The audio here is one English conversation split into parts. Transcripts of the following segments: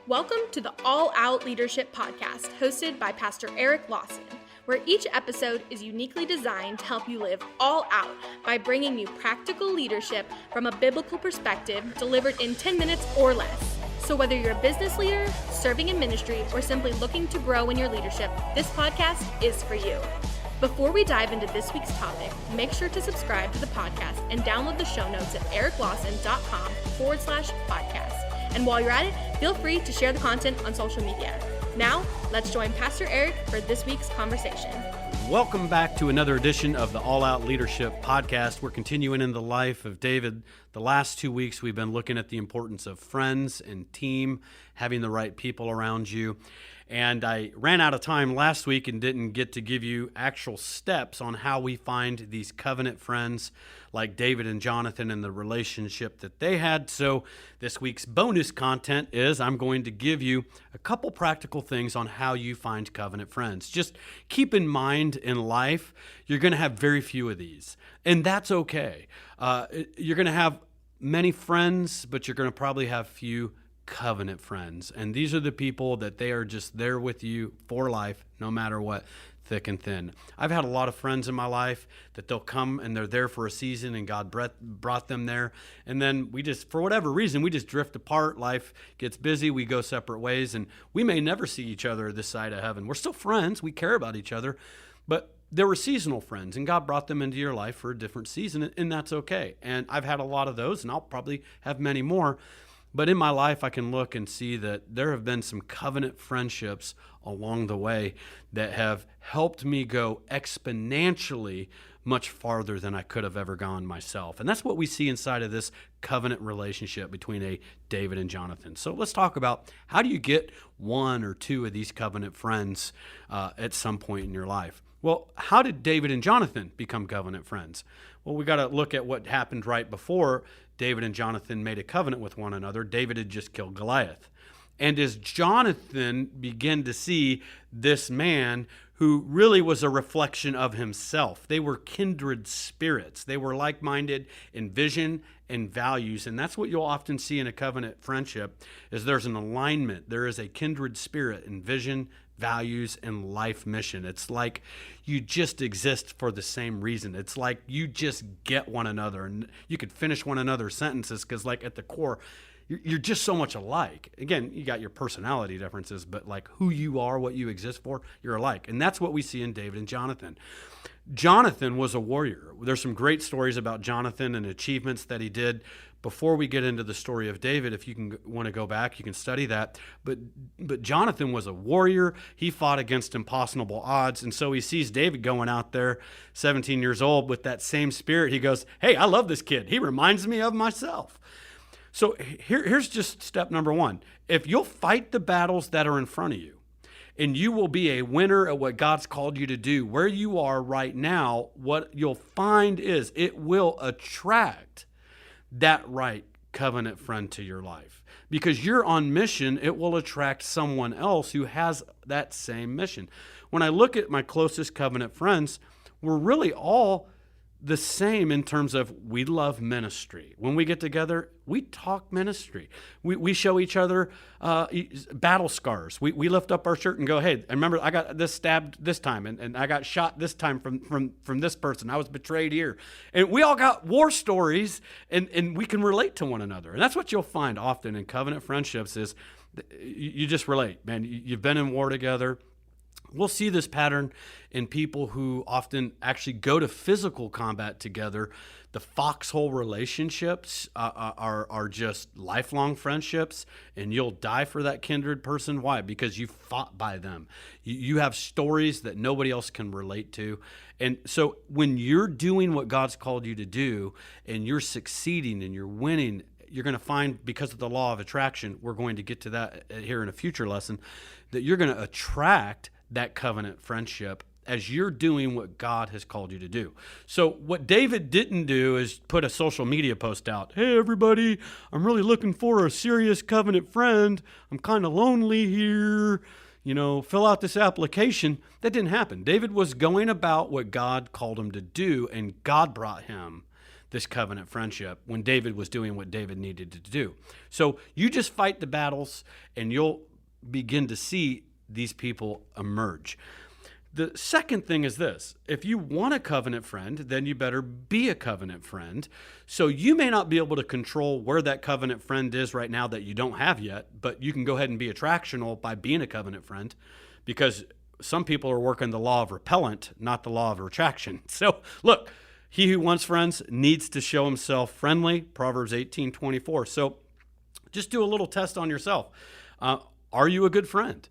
Welcome to the All Out Leadership Podcast, hosted by Pastor Eric Lawson, where each episode is uniquely designed to help you live all out by bringing you practical leadership from a biblical perspective delivered in 10 minutes or less. So whether you're a business leader, serving in ministry, or simply looking to grow in your leadership, this podcast is for you. Before we dive into this week's topic, make sure to subscribe to the podcast and download the show notes at ericlawson.com/podcast. And while you're at it, feel free to share the content on social media. Now, let's join Pastor Eric for this week's conversation. Welcome back to another edition of the All Out Leadership Podcast. We're continuing in the life of David. The last 2 weeks, we've been looking at the importance of friends and team, having the right people around you. And I ran out of time last week and didn't get to give you actual steps on how we find these covenant friends like David and Jonathan and the relationship that they had. So this week's bonus content is I'm going to give you a couple practical things on how you find covenant friends. Just keep in mind in life, you're going to have very few of these, and that's okay. You're going to have many friends, but you're going to probably have few covenant friends. And these are the people that they are just there with you for life, no matter what, thick and thin. I've had a lot of friends in my life that they'll come and they're there for a season and God brought them there. And then we just, for whatever reason, we just drift apart. Life gets busy. We go separate ways and we may never see each other this side of heaven. We're still friends. We care about each other, but there were seasonal friends and God brought them into your life for a different season, and that's okay. And I've had a lot of those and I'll probably have many more. But in my life, I can look and see that there have been some covenant friendships along the way that have helped me go exponentially much farther than I could have ever gone myself. And that's what we see inside of this covenant relationship between a David and Jonathan. So let's talk about how do you get one or two of these covenant friends at some point in your life. Well, how did David and Jonathan become covenant friends? Well, we got to look at what happened right before David and Jonathan made a covenant with one another. David had just killed Goliath. And as Jonathan began to see this man who really was a reflection of himself, they were kindred spirits. They were like-minded in vision and values. And that's what you'll often see in a covenant friendship is there's an alignment. There is a kindred spirit in vision, values, and life mission. It's like you just exist for the same reason. It's like you just get one another, and you could finish one another's sentences because like at the core, you're just so much alike. Again, you got your personality differences, but like who you are, what you exist for, you're alike. And that's what we see in David and Jonathan. Jonathan was a warrior. There's some great stories about Jonathan and achievements that he did. Before we get into the story of David, if you want to go back, you can study that. But Jonathan was a warrior. He fought against impossible odds. And so he sees David going out there, 17 years old, with that same spirit. He goes, hey, I love this kid. He reminds me of myself. So here's just step number one. If you'll fight the battles that are in front of you, and you will be a winner at what God's called you to do, where you are right now, what you'll find is it will attract that right covenant friend to your life. Because you're on mission, it will attract someone else who has that same mission. When I look at my closest covenant friends, we're really all the same in terms of we love ministry. When we get together, we talk ministry. We show each other battle scars. We lift up our shirt and go, hey, I remember I got this stabbed this time, and I got shot this time from this person. I was betrayed here. And we all got war stories, and we can relate to one another. And that's what you'll find often in covenant friendships is you just relate. Man, you've been in war together. We'll see this pattern in people who often actually go to physical combat together. The foxhole relationships are just lifelong friendships, and you'll die for that kindred person. Why? Because you fought by them. You have stories that nobody else can relate to. And so when you're doing what God's called you to do, and you're succeeding and you're winning, you're going to find, because of the law of attraction, we're going to get to that here in a future lesson, that you're going to attract that covenant friendship as you're doing what God has called you to do. So what David didn't do is put a social media post out. Hey, everybody, I'm really looking for a serious covenant friend. I'm kind of lonely here. Fill out this application. That didn't happen. David was going about what God called him to do, and God brought him this covenant friendship when David was doing what David needed to do. So you just fight the battles and you'll begin to see these people emerge. The second thing is this: if you want a covenant friend, then you better be a covenant friend. So you may not be able to control where that covenant friend is right now that you don't have yet, but you can go ahead and be attractional by being a covenant friend, because some people are working the law of repellent, not the law of attraction. So look, he who wants friends needs to show himself friendly, Proverbs 18:24. So just do a little test on yourself. Are you a good friend?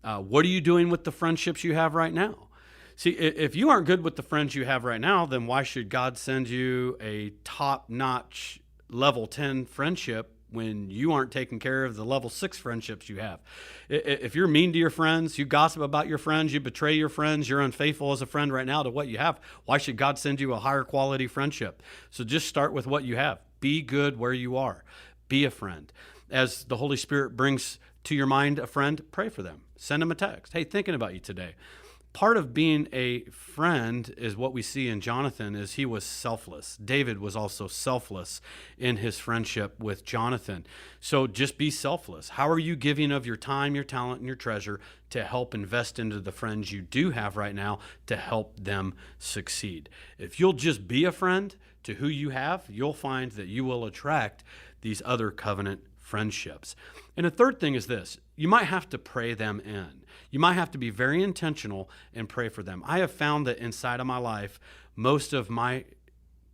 What are you doing with the friendships you have right now? See, if you aren't good with the friends you have right now, then why should God send you a top-notch level 10 friendship when you aren't taking care of the level 6 friendships you have? If you're mean to your friends, you gossip about your friends, you betray your friends, you're unfaithful as a friend right now to what you have, why should God send you a higher quality friendship? So just start with what you have. Be good where you are. Be a friend. As the Holy Spirit brings to your mind a friend, pray for them. Send them a text. Hey, thinking about you today. Part of being a friend is what we see in Jonathan is he was selfless. David was also selfless in his friendship with Jonathan. So just be selfless. How are you giving of your time, your talent, and your treasure to help invest into the friends you do have right now to help them succeed? If you'll just be a friend to who you have, you'll find that you will attract these other covenant friendships. And the third thing is this: you might have to pray them in. You might have to be very intentional and pray for them. I have found that inside of my life, most of my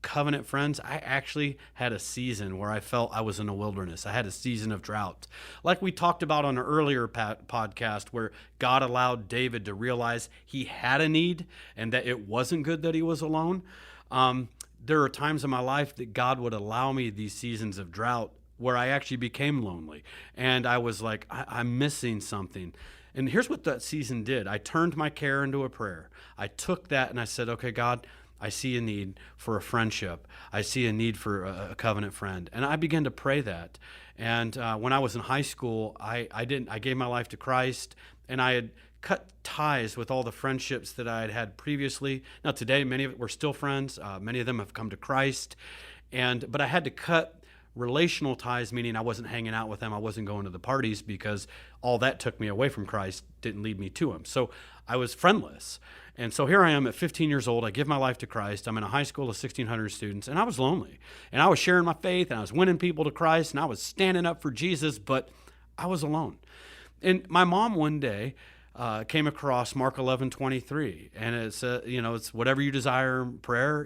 covenant friends, I actually had a season where I felt I was in a wilderness. I had a season of drought. Like we talked about on an earlier podcast where God allowed David to realize he had a need and that it wasn't good that he was alone. There are times in my life that God would allow me these seasons of drought where I actually became lonely. And I was like, I'm missing something. And here's what that season did. I turned my care into a prayer. I took that and I said, okay, God, I see a need for a friendship. I see a need for a covenant friend. And I began to pray that. And when I was in high school, I gave my life to Christ, and I had cut ties with all the friendships that I had had previously. Now today, many of it we're still friends. Many of them have come to Christ. But I had to cut relational ties, meaning I wasn't hanging out with them. I wasn't going to the parties because all that took me away from Christ, didn't lead me to him. So I was friendless. And so here I am at 15 years old. I give my life to Christ. I'm in a high school of 1,600 students, and I was lonely. And I was sharing my faith, and I was winning people to Christ, and I was standing up for Jesus, but I was alone. And my mom one day came across Mark 11:23, and it's it's whatever you desire in prayer,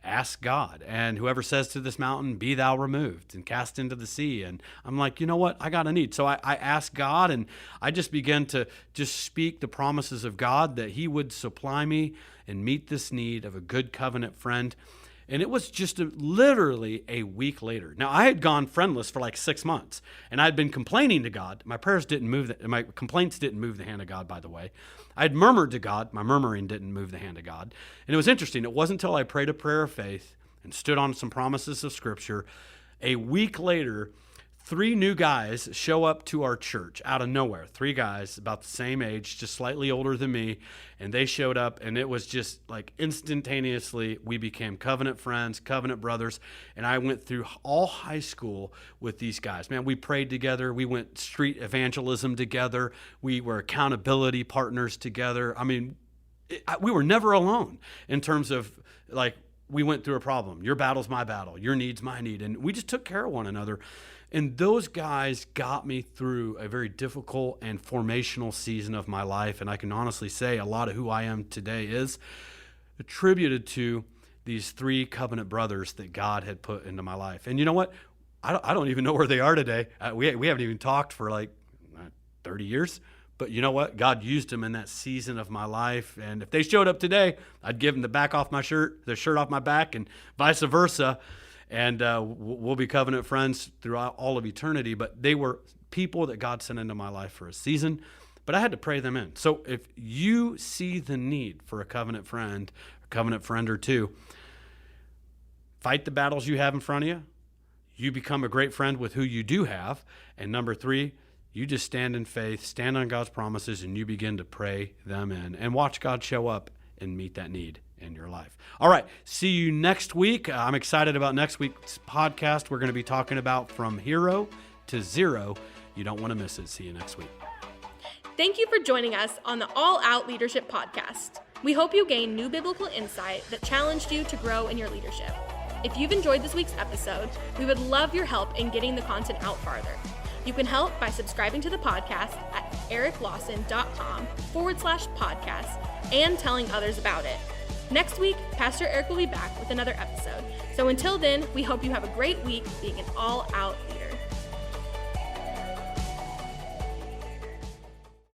ask God, and whoever says to this mountain, be thou removed and cast into the sea. And I'm like, you know what, I got a need. So I asked God, and I just began to just speak the promises of God that he would supply me and meet this need of a good covenant friend. And it was just literally a week later. Now, I had gone friendless for like 6 months, and I'd been complaining to God. My prayers didn't move, my complaints didn't move the hand of God, by the way. I had murmured to God. My murmuring didn't move the hand of God. And it was interesting. It wasn't until I prayed a prayer of faith and stood on some promises of Scripture, a week later, 3 new guys show up to our church out of nowhere. 3 guys about the same age, just slightly older than me. And they showed up, and it was just like instantaneously we became covenant friends, covenant brothers. And I went through all high school with these guys. Man, we prayed together. We went street evangelism together. We were accountability partners together. I mean, we were never alone in terms of like we went through a problem. Your battle's my battle. Your need's my need. And we just took care of one another. And those guys got me through a very difficult and formational season of my life. And I can honestly say a lot of who I am today is attributed to these 3 covenant brothers that God had put into my life. And you know what? I don't even know where they are today. We haven't even talked for like 30 years. But you know what? God used them in that season of my life. And if they showed up today, I'd give them the back off my shirt, the shirt off my back, and vice versa. And we'll be covenant friends throughout all of eternity. But they were people that God sent into my life for a season. But I had to pray them in. So if you see the need for a covenant friend or 2, fight the battles you have in front of you. You become a great friend with who you do have. And number 3, you just stand in faith, stand on God's promises, and you begin to pray them in. And watch God show up and meet that need in your life. All right, see you next week. I'm excited about next week's podcast. We're going to be talking about from hero to zero. You don't want to miss it. See you next week. Thank you for joining us on the All Out Leadership Podcast. We hope you gained new biblical insight that challenged you to grow in your leadership. If you've enjoyed this week's episode, we would love your help in getting the content out farther. You can help by subscribing to the podcast at ericlawson.com/podcast and telling others about it. Next week, Pastor Eric will be back with another episode. So until then, we hope you have a great week being an all-out